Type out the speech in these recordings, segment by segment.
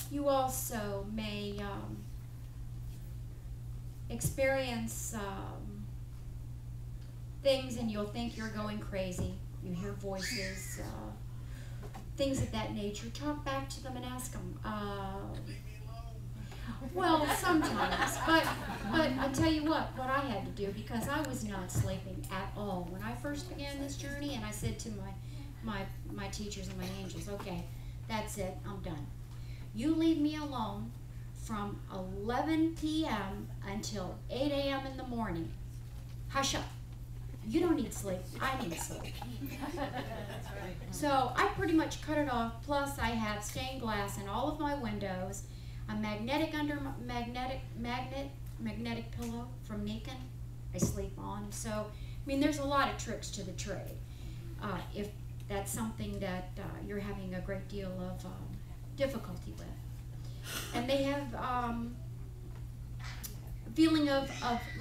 You also may experience things and you'll think you're going crazy. You hear voices, things of that nature. Talk back to them and ask them. Well, sometimes, but I tell you what I had to do, because I was not sleeping at all when I first began this journey, and I said to my teachers and my angels, okay, that's it, I'm done. You leave me alone from 11 p.m. until 8 a.m. in the morning. Hush up. You don't need sleep. I need sleep. So I pretty much cut it off. Plus, I have stained glass in all of my windows, a magnetic pillow from Meekin I sleep on. So, I mean, there's a lot of tricks to the trade. If that's something that you're having a great deal of difficulty with. And they have feeling of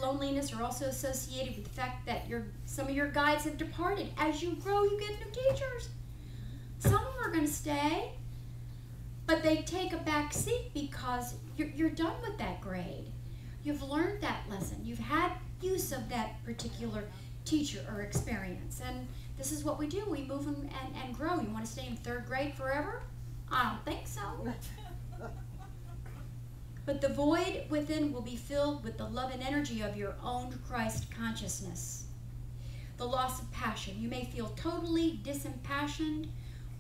loneliness are also associated with the fact that some of your guides have departed. As you grow, you get new teachers. Some of them are going to stay, but they take a back seat because you're done with that grade. You've learned that lesson. You've had use of that particular teacher or experience. And this is what we do. We move and grow. You want to stay in 3rd grade forever? I don't think so. But the void within will be filled with the love and energy of your own Christ consciousness. The loss of passion. You may feel totally disimpassioned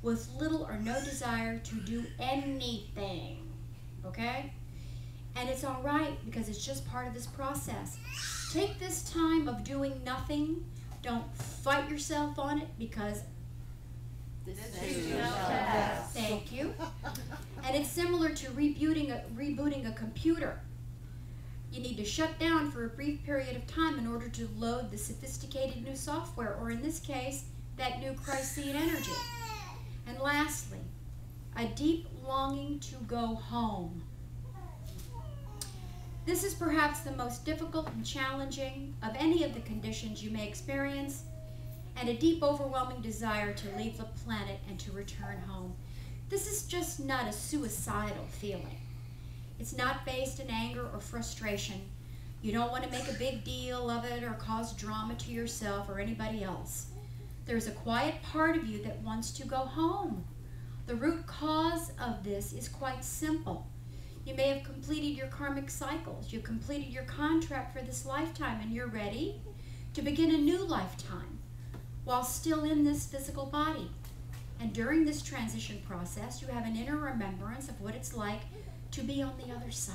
with little or no desire to do anything. Okay? And it's all right, because it's just part of this process. Take this time of doing nothing. Don't fight yourself on it, because this shall pass. Thank you. And it's similar to rebooting a computer. You need to shut down for a brief period of time in order to load the sophisticated new software, or in this case, that new Christ seed energy. And lastly, a deep longing to go home. This is perhaps the most difficult and challenging of any of the conditions you may experience, and a deep, overwhelming desire to leave the planet and to return home. This is just not a suicidal feeling. It's not based in anger or frustration. You don't want to make a big deal of it or cause drama to yourself or anybody else. There's a quiet part of you that wants to go home. The root cause of this is quite simple. You may have completed your karmic cycles. You've completed your contract for this lifetime, and you're ready to begin a new lifetime while still in this physical body. And during this transition process, you have an inner remembrance of what it's like to be on the other side.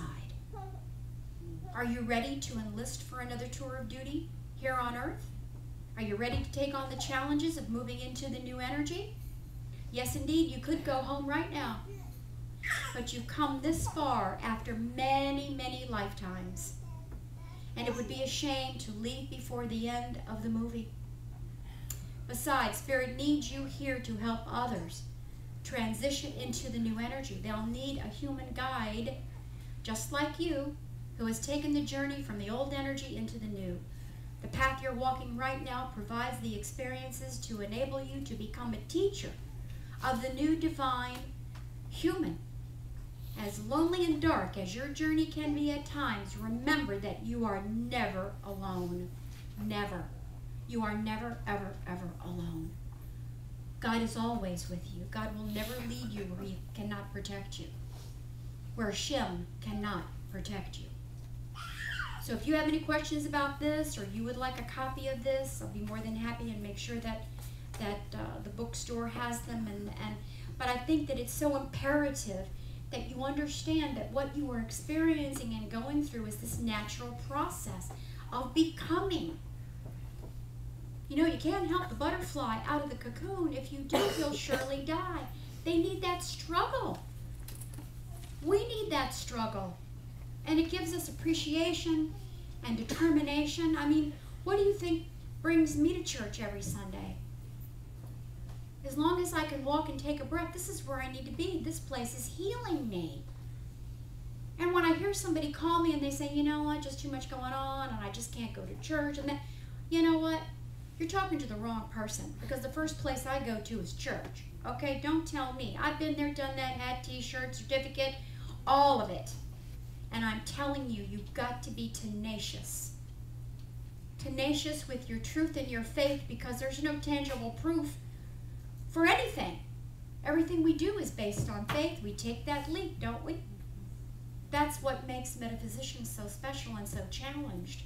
Are you ready to enlist for another tour of duty here on Earth? Are you ready to take on the challenges of moving into the new energy? Yes, indeed, you could go home right now. But you've come this far after many, many lifetimes. And it would be a shame to leave before the end of the movie. Besides, Spirit needs you here to help others transition into the new energy. They'll need a human guide, just like you, who has taken the journey from the old energy into the new. The path you're walking right now provides the experiences to enable you to become a teacher of the new divine human. As lonely and dark as your journey can be at times, remember that you are never alone. Never. You are never, ever, ever alone. God is always with you. God will never lead you where He cannot protect you, where Shem cannot protect you. So if you have any questions about this, or you would like a copy of this, I'll be more than happy and make sure that the bookstore has them. But I think that it's so imperative that you understand that what you are experiencing and going through is this natural process of becoming. You know, you can't help the butterfly out of the cocoon. If you do, you'll surely die. They need that struggle. We need that struggle. And it gives us appreciation and determination. I mean, what do you think brings me to church every Sunday? As long as I can walk and take a breath, this is where I need to be. This place is healing me. And when I hear somebody call me and they say, you know what, just too much going on and I just can't go to church, and then, you know what? You're talking to the wrong person, because the first place I go to is church. Okay, don't tell me. I've been there, done that, had t-shirt, certificate, all of it. And I'm telling you, you've got to be tenacious. Tenacious with your truth and your faith, because there's no tangible proof for anything. Everything we do is based on faith. We take that leap, don't we? That's what makes metaphysicians so special and so challenged,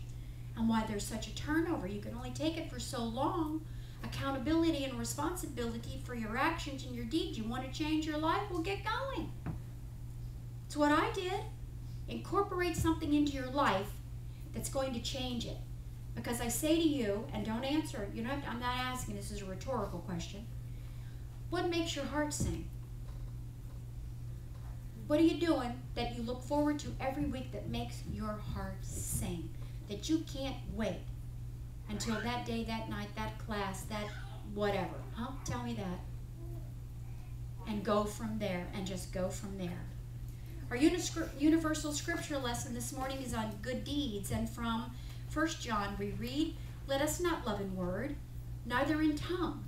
and why there's such a turnover. You can only take it for so long. Accountability and responsibility for your actions and your deeds. You want to change your life? Well, get going. It's what I did. Incorporate something into your life that's going to change it. Because I say to you, and don't answer it, I'm not asking, this is a rhetorical question. What makes your heart sing? What are you doing that you look forward to every week that makes your heart sing? That you can't wait until that day, that night, that class, that whatever. Huh? Tell me that. And go from there, and just go from there. Our universal scripture lesson this morning is on good deeds, and from 1 John we read, "Let us not love in word, neither in tongue,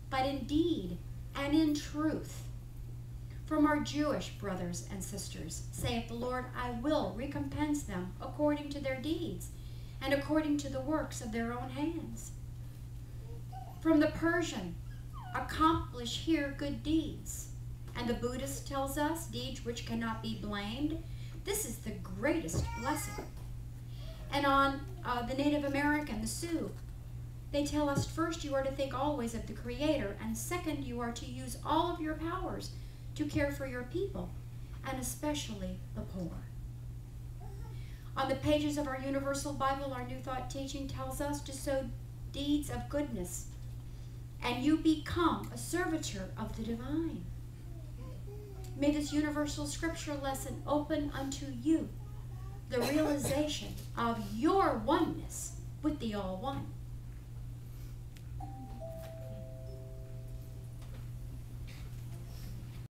but in deed and in truth. From our Jewish brothers and sisters, saith the Lord, I will recompense them according to their deeds and according to the works of their own hands. From the Persian, accomplish here good deeds." And the Buddhist tells us, deeds which cannot be blamed. This is the greatest blessing. And on the Native American, the Sioux, they tell us, first, you are to think always of the Creator, and second, you are to use all of your powers to care for your people, and especially the poor. On the pages of our Universal Bible, our New Thought teaching tells us to sow deeds of goodness, and you become a servitor of the divine. May this universal scripture lesson open unto you the realization of your oneness with the All One.